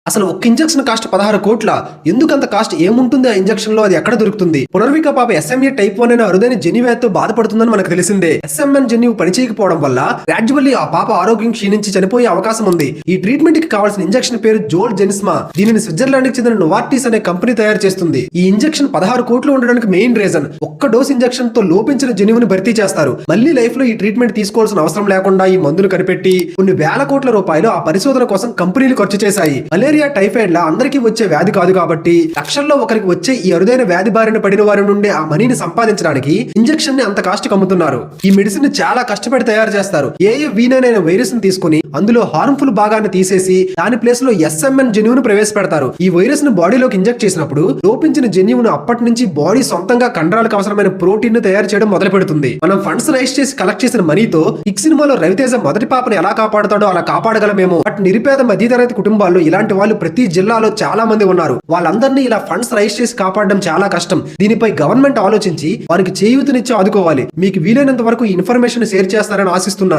అసలు ఒక్క injection cost 16 కోట్ల. ఎందుకంత కాస్ట్ ఏముంటుంది ఆ ఇంజెక్షన్ లో, అది ఎక్కడ దొరుకుతుంది? పునర్విక పాప SMA టైప్ 1 అనే అరుదైన జన్యువ్యాధితో బాధపడుతుందని మనకు తెలిసిందే. SMN జన్యువు పనిచేయకపోవడం వల్ల గ్రాడ్యువల్లీ ఆ పాప ఆరోగ్యం క్షీణించి చనిపోయే అవకాశం ఉంది. ఈ ట్రీట్మెంట్ కి కావాల్సిన ఇంజెక్షన్ పేరు జోల్ జెన్స్మా. దీనిని స్విట్జర్లాండ్ కి చెందిన నోవార్టిస్ అనే కంపెనీ తయారు చేస్తుంది. ఈ ఇంజెక్షన్ 16 కోట్లు ఉండడానికి మెయిన్ రీజన్, ఒక్క డోస్ ఇంజెక్షన్ తో లోపించిన జన్యువుని భర్తీ చేస్తారు. మళ్ళీ లైఫ్ లో ఈ ట్రీట్మెంట్ తీసుకోవాల్సిన అవసరం లేకుండా ఈ మందును కనిపెట్టి కొన్ని వేల కోట్ల రూపాయలు ఆ పరిశోధన కోసం కంపెనీలు ఖర్చు చేశాయి. మలేరియా, టైఫాయిడ్ లా అందరికీ వచ్చే వ్యాధి కాదు కాబట్టి లక్షల్లో ఒకరికి వచ్చే ఈ అరుదైన వ్యాధి బారిన పడిన వారి నుండి ఆ మనీని సంపాదించడానికి ఇంజెక్షన్ ని అంత కాస్ట్ అమ్ముతున్నారు. ఈ మెడిసిన్ ని చాలా కష్టపడి తయారు చేస్తారు. AAV9 అనే వైరస్ ని తీసుకుని అందులో హార్మ్ఫుల్ భాగాన్ని తీసేసి దాని ప్లేస్ లో SMN జన్యువును ప్రవేశపెడతారు. ఈ వైరస్ ను బాడీలోకి ఇంజెక్ట్ చేసినప్పుడు లోపించిన జన్యువును అప్పటి నుంచి బాడీ సొంతంగా కండరాలకు అవసరమైన ప్రోటీన్ ను తయారు చేయడం మొదలు పెడుతుంది. మనం ఫండ్స్ రైజ్ చేసి కలెక్ట్ చేసిన మనీతో హిట్ సినిమాలో రవితేజ మొదటి పాపను ఎలా కాపాడుతాడో అలా కాపాడగలమేమో. బట్ నిరుపేద మధ్యతరగతి కుటుంబాల్లో ఇలాంటి వాళ్ళు ప్రతి జిల్లాలో చాలా మంది ఉన్నారు. వాళ్ళందరినీ ఇలా ఫండ్స్ రైజ్ చేసి కాపాడడం చాలా కష్టం. దీనిపై గవర్నమెంట్ ఆలోచించి వారికి చేయూతనిచ్చి ఆదుకోవాలి. మీకు వీలైనంత వరకు ఈ ఇన్ఫర్మేషన్ షేర్ చేస్తారని ఆశిస్తున్నాను.